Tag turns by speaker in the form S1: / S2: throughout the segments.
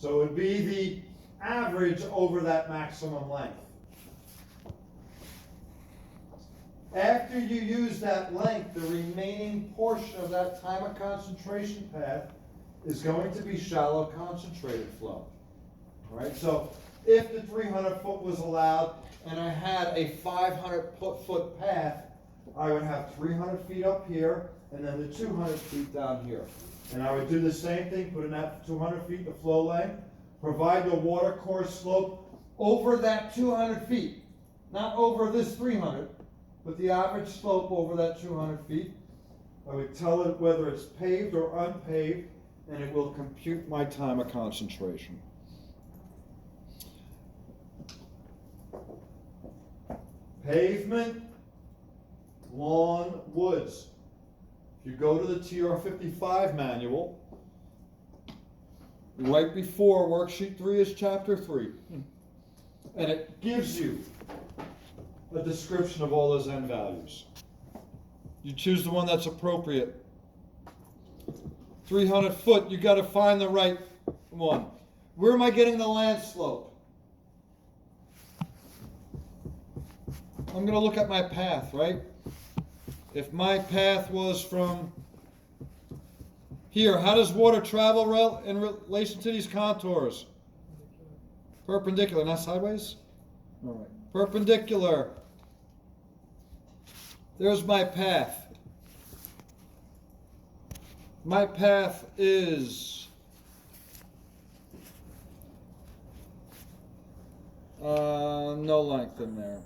S1: So it would be the average over that maximum length. After you use that length, the remaining portion of that time of concentration path is going to be shallow concentrated flow. All right, so if the 300 foot was allowed and I had a 500 foot path, I would have 300 feet up here and then the 200 feet down here. And I would do the same thing, put in that 200 feet the flow length, provide the water course slope over that 200 feet, not over this 300, but the average slope over that 200 feet. I would tell it whether it's paved or unpaved, and it will compute my time of concentration. Pavement, lawn, woods. If you go to the TR55 manual, right before worksheet 3 is chapter 3, and it gives you a description of all those n values. You choose the one that's appropriate. 300 foot, you got to find the right one. Where am I getting the land slope? I'm going to look at my path, right? If my path was from here, how does water travel in relation to these contours? Perpendicular, not sideways? All right. Perpendicular. There's my path. My path is no length in there.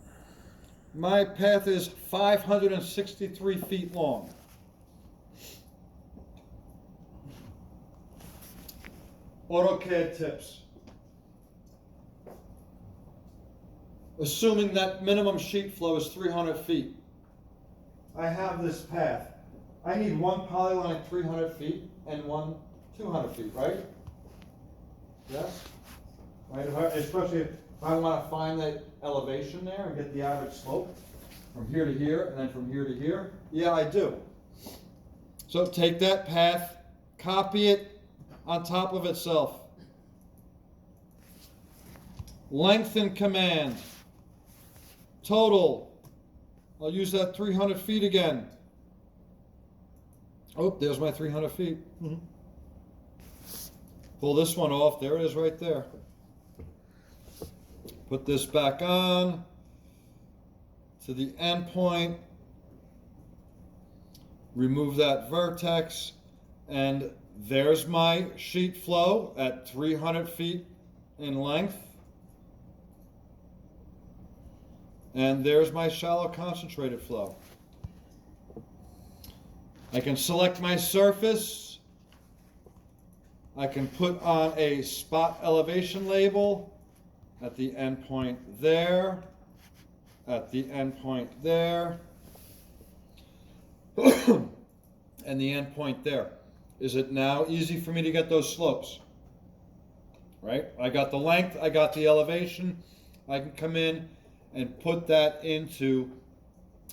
S1: My path is 563 feet long. AutoCAD tips. Assuming that minimum sheet flow is 300 feet. I have this path. I need one polyline at 300 feet and one 200 feet, right? Yes? Right, especially if I want to find that elevation there and get the average slope from here to here and then from here to here. Yeah, I do. So take that path, copy it on top of itself. Lengthen command. Total. I'll use that 300 feet again. Oh, there's my 300 feet. Pull this one off. There it is right there. Put this back on to the end point. Remove that vertex. And there's my sheet flow at 300 feet in length. And there's my shallow concentrated flow. I can select my surface. I can put on a spot elevation label at the end point there, at the end point there, and the end point there. Is it now easy for me to get those slopes? Right? I got the length, I got the elevation. I can come in and put that into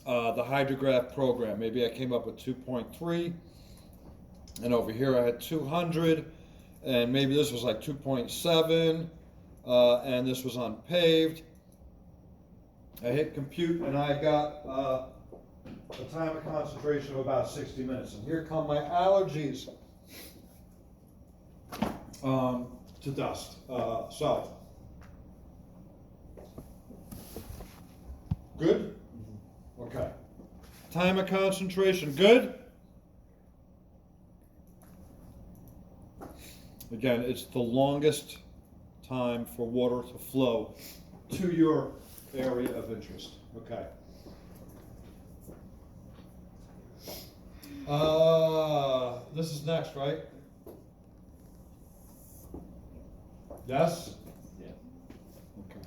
S1: the hydrograph program. Maybe I came up with 2.3, and over here I had 200, and maybe this was like 2.7, and this was unpaved. I hit compute, and I got a time of concentration of about 60 minutes. And here come my allergies to dust. So, good? Okay. Time of concentration, good? Again, it's the longest time for water to flow to your area of interest. Okay. This is next, right? Yes?
S2: Yeah.
S1: Okay.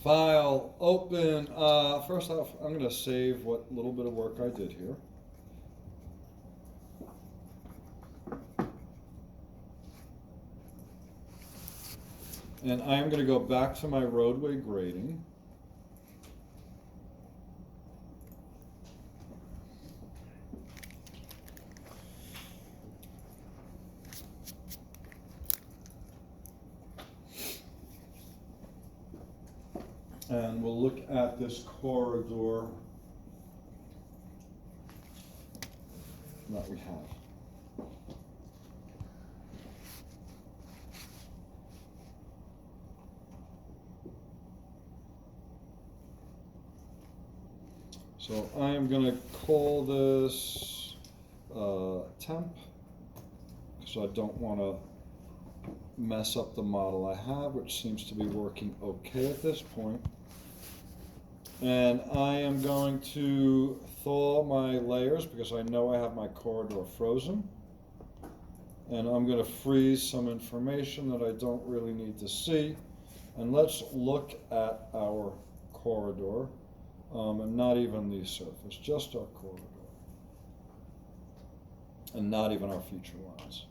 S1: File, open. First off, I'm going to save what little bit of work I did here. And I'm going to go back to my roadway grading.
S2: And we'll look at this corridor that we have. So I am going to call this temp, because I don't want to mess up the model I have, which seems to be working okay at this point. And I am going to thaw my layers because I know I have my corridor frozen. And I'm going to freeze some information that I don't really need to see. And let's look at our corridor, and not even the surface, just our corridor. And not even our feature lines.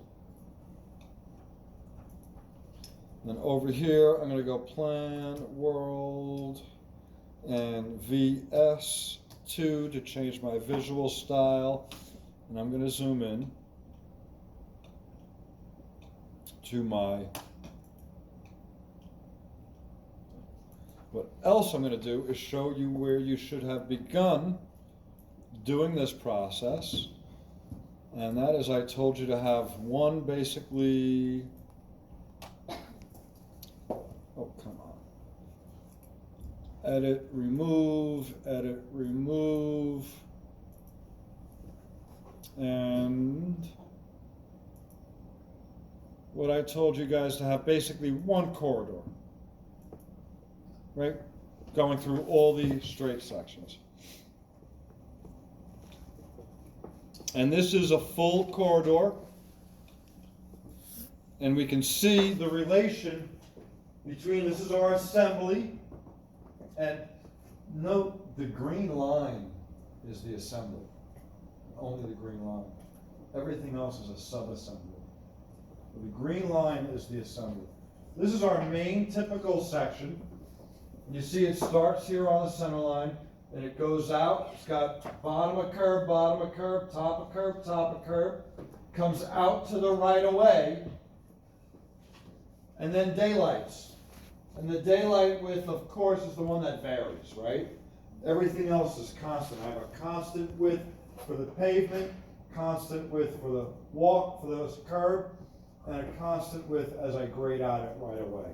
S2: And over here, I'm going to go Plan, World, and VS2 to change my visual style. And I'm going to zoom in to my. What else I'm going to do is show you where you should have begun doing this process. And that is, I told you to have one basically. Oh, come on. Edit, remove, and what I told you guys to have basically one corridor, right? Going through all the straight sections. And this is a full corridor, and we can see the relation between, this is our assembly, and note the green line is the assembly, only the green line. Everything else is a sub-assembly. The green line is the assembly. This is our main typical section. You see it starts here on the center line, and it goes out. It's got bottom of curb, top of curb, top of curb, comes out to the right of way, and then daylights. And the daylight width, of course, is the one that varies, right? Everything else is constant. I have a constant width for the pavement, constant width for the walk, for the curb, and a constant width as I grade out it right away.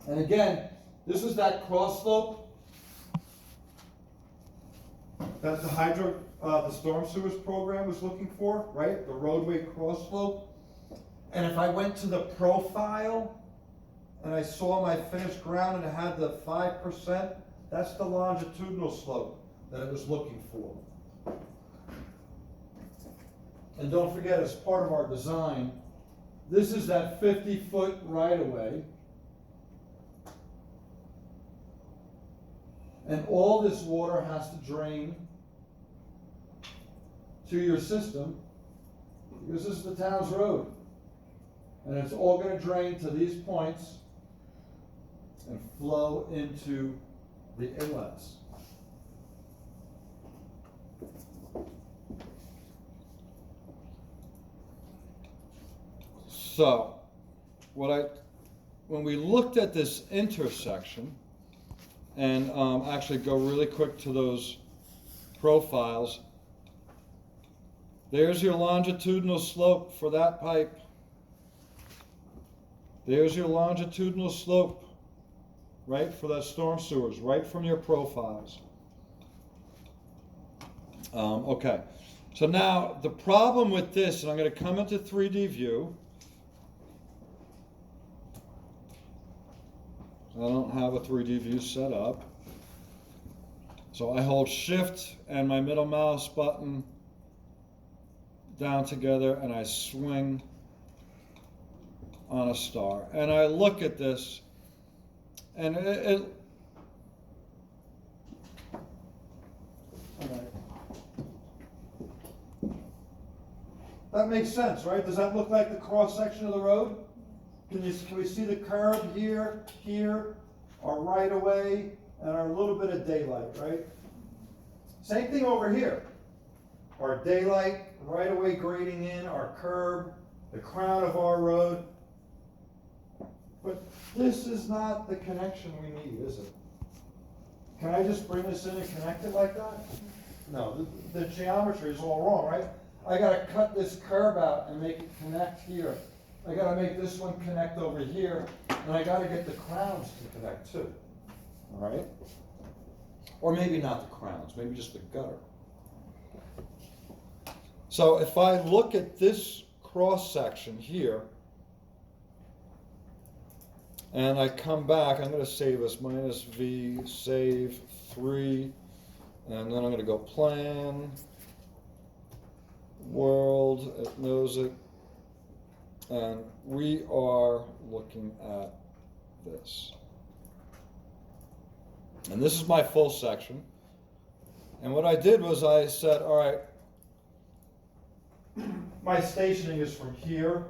S2: And again, this is that cross slope. That's the storm sewers program was looking for, right? The roadway cross slope. And if I went to the profile and I saw my finished ground and it had the 5%, that's the longitudinal slope that it was looking for. And don't forget, as part of our design, this is that 50-foot right-of-way. And all this water has to drain to your system because this is the town's road. And it's all going to drain to these points and flow into the inlets. So, when we looked at this intersection, and actually go really quick to those profiles, there's your longitudinal slope for that pipe. There's your longitudinal slope, right, for that storm sewers, right from your profiles. Okay, so now the problem with this, and I'm going to come into 3D view. I don't have a 3D view set up. So I hold Shift and my middle mouse button down together and I swing on a star. And I look at this and all right. That makes sense, right? Does that look like the cross section of the road? Can we see the curb here, our right of way, and our little bit of daylight, right? Same thing over here. Our daylight, right of way grading in, our curb, the crown of our road.
S1: But this is not the connection we need, is it? Can I just bring this in and connect it like that? No, the geometry is all wrong, right? I gotta cut this curve out and make it connect here. I gotta make this one connect over here, and I gotta get the crowns to connect too, all right? Or maybe not the crowns, maybe just the gutter. So if I look at this cross section here, and I come back, I'm gonna save this, minus V, save 3, and then I'm gonna go plan, world, it knows it, and we are looking at this. And this is my full section. And what I did was I said, all right, my stationing is from here,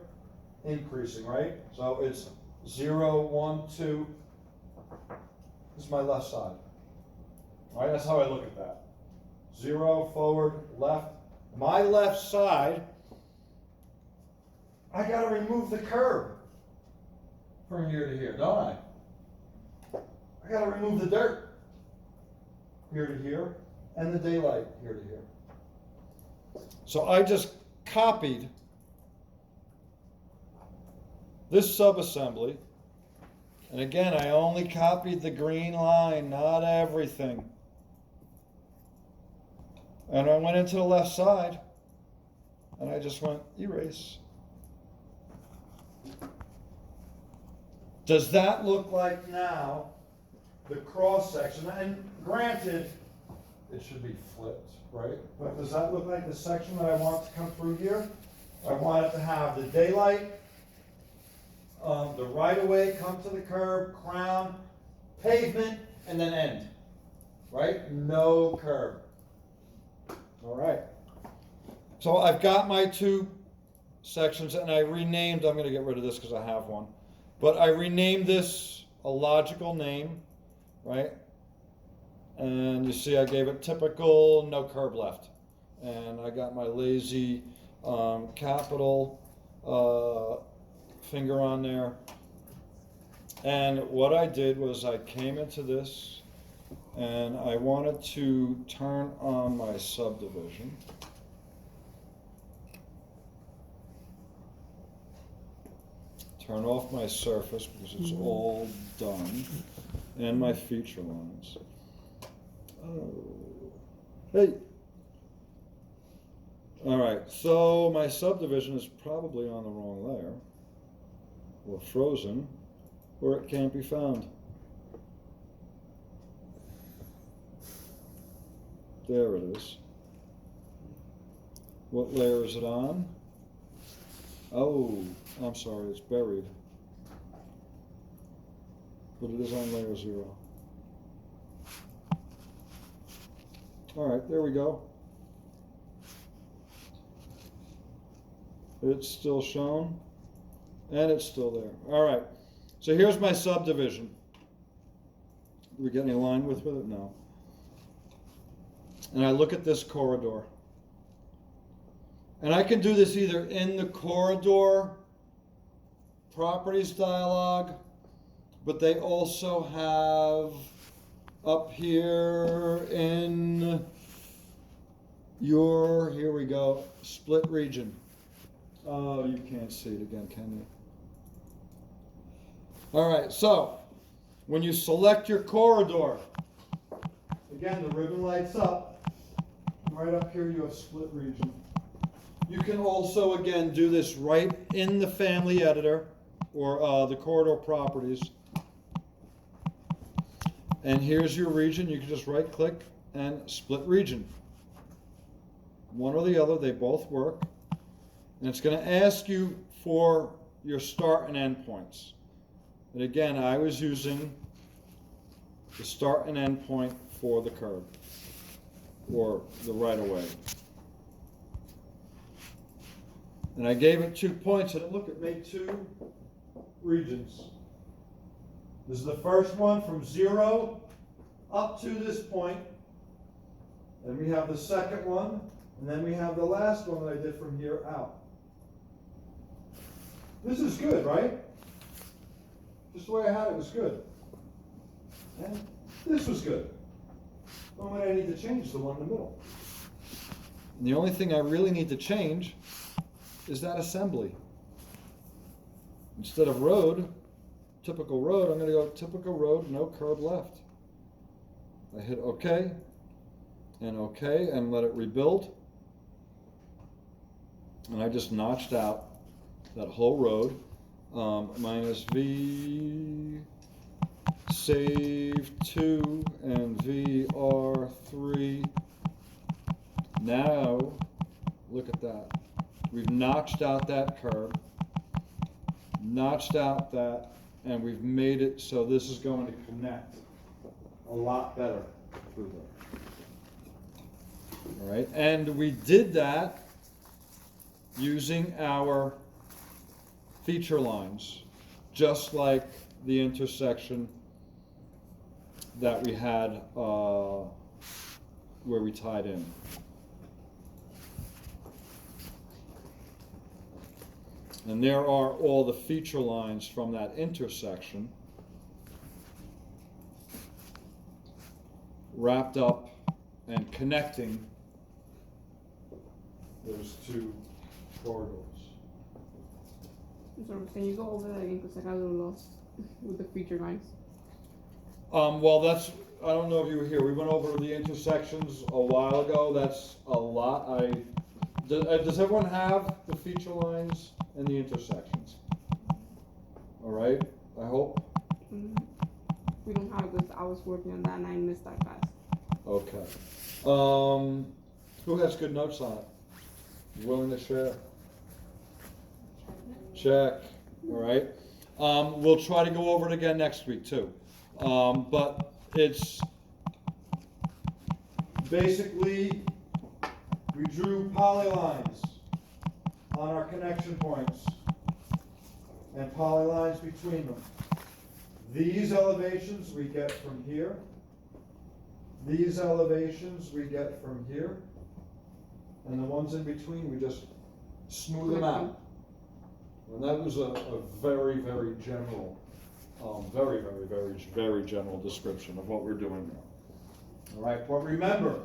S1: increasing, right? So it's 0, 1, 2. This is my left side. All right, that's how I look at that. 0, forward, left. My left side, I gotta remove the curb from here to here, don't I? I gotta remove the dirt here to here, and the daylight here to here. So I just copied this subassembly, and again, I only copied the green line, not everything. And I went into the left side, and I just went erase. Does that look like now the cross section? And granted, it should be flipped, right? But does that look like the section that I want to come through here? I want it to have the daylight, the right-of-way, come to the curb, crown, pavement, and then end, right? No curb. All right. So I've got my two sections, and I renamed, I'm going to get rid of this because I have one, but I renamed this a logical name, right? And you see I gave it typical, no curb left. And I got my lazy capital finger on there. And what I did was I came into this and I wanted to turn on my subdivision. Turn off my surface because it's all done. And my feature lines. Oh, hey. All right, so my subdivision is probably on the wrong layer, or frozen, or it can't be found. There it is. What layer is it on? Oh, I'm sorry, it's buried. But it is on layer 0. All right, there we go. It's still shown, and it's still there. All right, so here's my subdivision. Do we get any line width with it? No. And I look at this corridor. And I can do this either in the corridor properties dialog, but they also have up here in your, here we go, split region. Oh, you can't see it again, can you? All right, so when you select your corridor, again, the ribbon lights up. Right up here, you have split region. You can also, again, do this right in the family editor or the corridor properties. And here's your region. You can just right click and split region. One or the other, they both work. And it's going to ask you for your start and end points. And again, I was using the start and end point for the curb or the right of way. And I gave it 2 points, and look, it made 2 regions. This is the first one from 0 up to this point. And we have the second one, and then we have the last one that I did from here out. This is good, right? Just the way I had it was good. And this was good. The only I need to change is the one in the middle.
S2: And the only thing I really need to change is that assembly. Instead of road, typical road, I'm gonna go typical road, no curb left. I hit OK, and let it rebuild. And I just notched out that whole road, minus V, save 2, and VR3. Now, look at that. We've notched out that curb, notched out that, and we've made it so this is going to connect a lot better through there. All right, and we did that using our feature lines, just like the intersection that we had where we tied in. And there are all the feature lines from that intersection wrapped up and connecting those two corridors.
S3: So can you go over that again, because I got a little lost with the feature lines.
S2: Well, that's, I don't know if you were here, we went over the intersections a while ago, that's a lot. Does everyone have the feature lines and the intersections? All right, I hope.
S3: We don't have it because I was working on that and I missed that class.
S2: Okay. Who has good notes on it? Willing to share? Check. All right. We'll try to go over it again next week too. But it's
S1: Basically, we drew polylines on our connection points and polylines between them. These elevations we get from here. These elevations we get from here. And the ones in between, we just smooth them out. And that was a very, very general, very general description of what we're doing now. All right, but remember,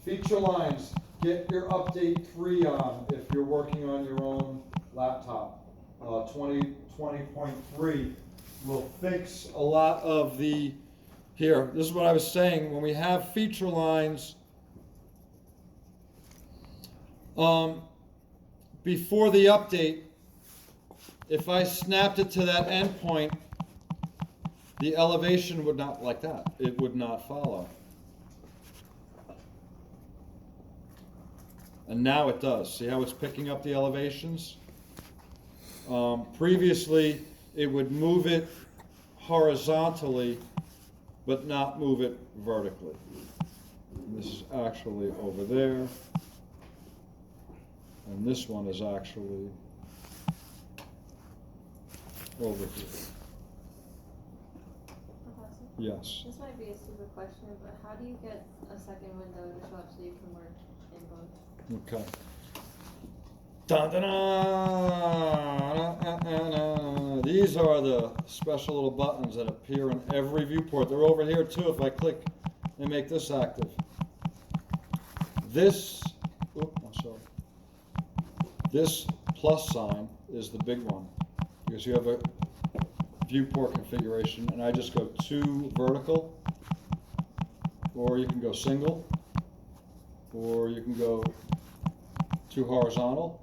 S1: feature lines, get your update 3 on if you're working on your own laptop. 20.3 will fix a lot of the, here, this is what I was saying, when we have feature lines, before the update, if I snapped it to that endpoint, the elevation would not, like that, it would not follow. And now it does. See how it's picking up the elevations? Previously, it would move it horizontally, but not move it vertically. And this is actually over there. And this one is actually over here.
S4: Professor?
S2: Yes.
S4: This might be a stupid question, but how do you get a second window to show up so you can work in both?
S2: Okay. Dun, dun, dun. These are the special little buttons that appear in every viewport. They're over here too. If I click, they make this active. This, I'm sorry. This plus sign is the big one because you have a viewport configuration, and I just go 2 vertical, or you can go single, or you can go 2 horizontal.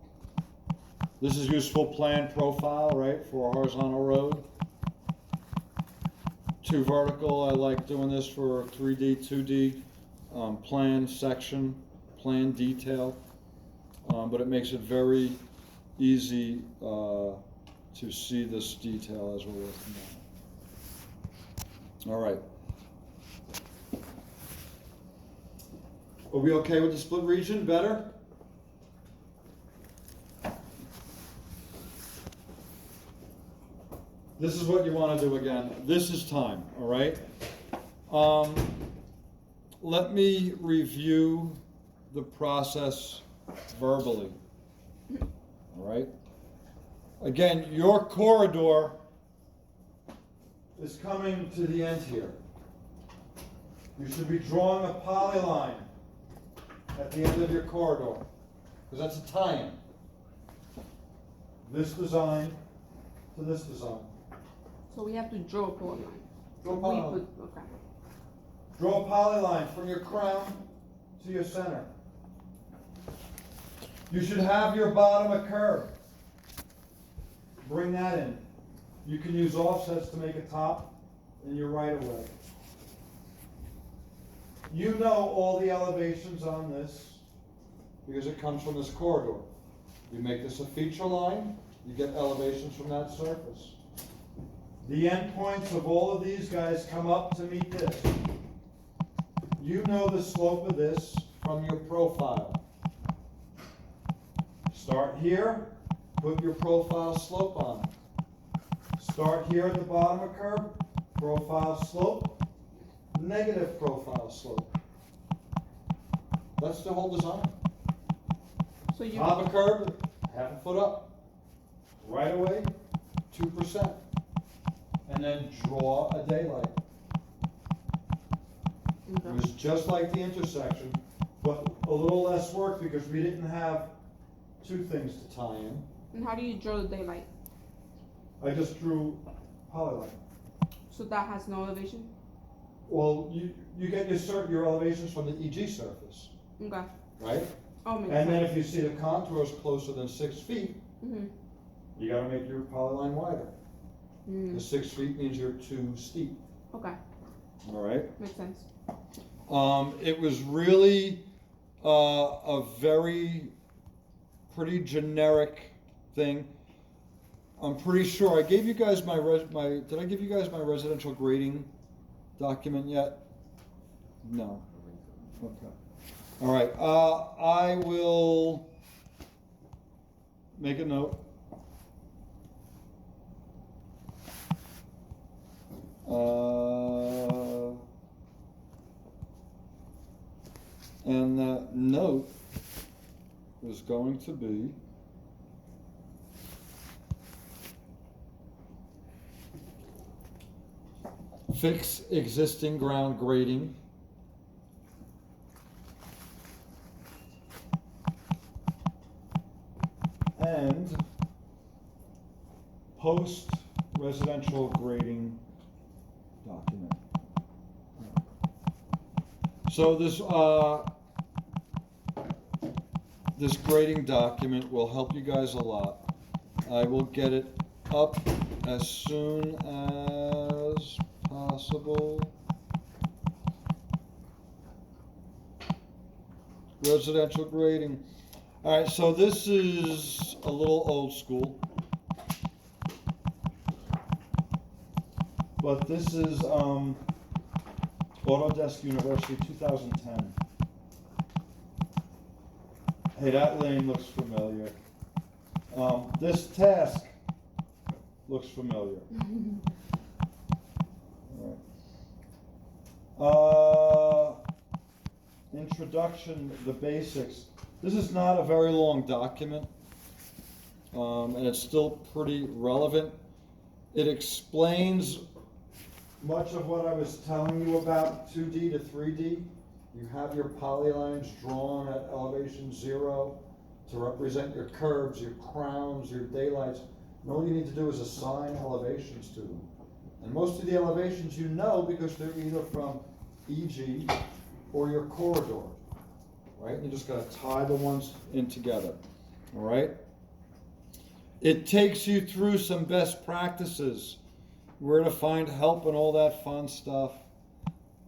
S2: This is useful plan profile, right, for a horizontal road. 2 vertical, I like doing this for 3D, 2D, plan section, plan detail, but it makes it very easy to see this detail as we're working on it. All right. Are we okay with the split region? Better? This is what you want to do again. This is time, all right? Let me review the process verbally, all right? Again, your corridor
S1: is coming to the end here. You should be drawing a polyline at the end of your corridor, because that's a tie-in. This design to this design.
S3: So we have to draw a polyline.
S1: Draw a
S3: We
S1: polyline.
S3: put, okay.
S1: Draw a polyline from your crown to your center. You should have your bottom a curve. Bring that in. You can use offsets to make a top in your right of way. You know all the elevations on this because it comes from this corridor. You make this a feature line, you get elevations from that surface. The endpoints of all of these guys come up to meet this. You know the slope of this from your profile. Start here, put your profile slope on. Start here at the bottom of curve, profile slope, negative profile slope. That's the whole design.
S3: So you,
S1: Top of curve, half a foot up. Right away, 2%. And then draw a daylight. It was just like the intersection, but a little less work because we didn't have two things to tie in.
S3: and how do you draw the daylight?
S1: I just drew polyline.
S3: So that has no elevation?
S1: Well, you get your elevations from the EG surface,
S3: Okay.
S1: right?
S3: Oh, makes
S1: And then
S3: sense.
S1: if you see the contours closer than 6 feet,
S3: Mm-hmm.
S1: you gotta make your polyline wider.
S3: Mm.
S1: The 6 feet means you're too steep,
S3: Okay,
S2: All right.
S3: makes sense.
S2: It was really a very pretty generic thing. I'm pretty sure I gave you guys did I give you guys my residential grading document yet? No. Okay. All right. I will make a note. And that note is going to be fix existing ground grading. And post residential grading document. So this grading document will help you guys a lot. I will get it up as soon as possible. Residential grading. All right, so this is a little old school. But this is Autodesk University 2010. Hey, that lane looks familiar. This task looks familiar. All right. Introduction, the basics. This is not a very long document, and it's still pretty relevant. It explains much of what I was telling you about 2D to 3D. You have your polylines drawn at elevation 0 to represent your curves, your crowns, your daylights. And all you need to do is assign elevations to them. And most of the elevations you know because they're either from EG or your corridor, right? You just gotta tie the ones in together, all right? It takes you through some best practices, where to find help and all that fun stuff.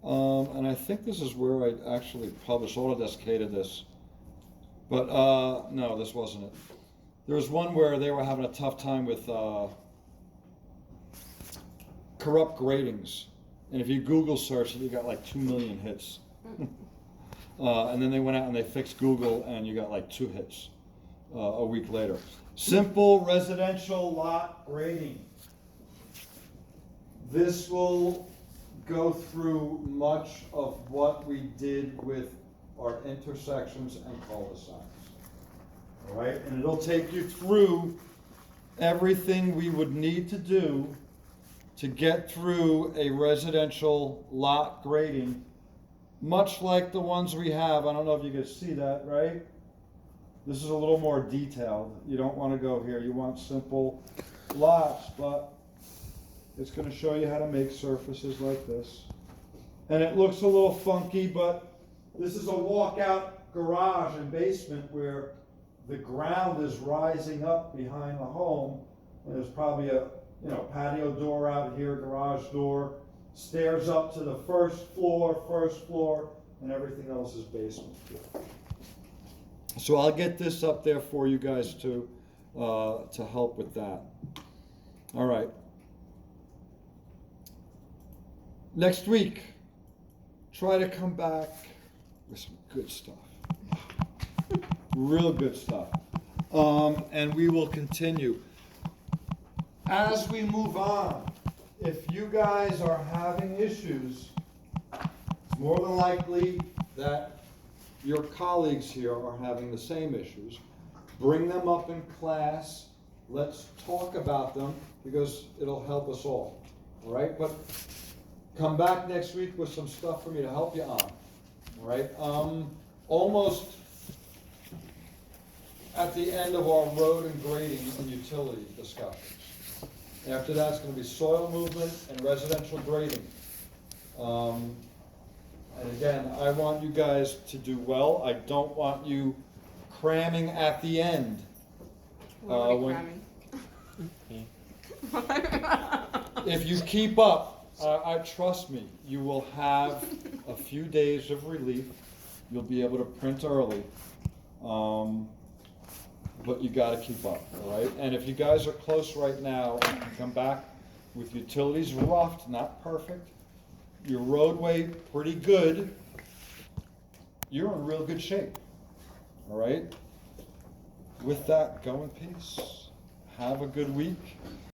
S2: And I think this is where I actually published. Autodesk hated this. But no, this wasn't it. There was one where they were having a tough time with corrupt gradings. And if you Google search it, you got like 2 million hits. And then they went out and they fixed Google and you got like 2 hits a week later. Simple residential lot grading. This will go through much of what we did with our intersections and cul-de-sacs. All right, and it'll take you through everything we would need to do to get through a residential lot grading, much like the ones we have. I don't know if you can see that, right? This is a little more detailed. You don't want to go here. You want simple lots, but it's going to show you how to make surfaces like this. And it looks a little funky, but this is a walkout garage and basement where the ground is rising up behind the home. And there's probably a patio door out here, garage door, stairs up to the first floor, and everything else is basement floor. So I'll get this up there for you guys to help with that. All right. Next week, try to come back with some good stuff. Real good stuff. And we will continue. As we move on, if you guys are having issues, it's more than likely that your colleagues here are having the same issues. Bring them up in class. Let's talk about them because it'll help us all. All right? But come back next week with some stuff for me to help you on. All right? Almost at the end of our road and grading and utility discussions. After that, it's going to be soil movement and residential grading. And again, I want you guys to do well. I don't want you cramming at the end.
S3: We're already
S2: If you keep up, trust me, you will have a few days of relief. You'll be able to print early. But you got to keep up, all right? And if you guys are close right now, you can come back with utilities roughed, not perfect. Your roadway pretty good. You're in real good shape, all right? With that, go in peace. Have a good week.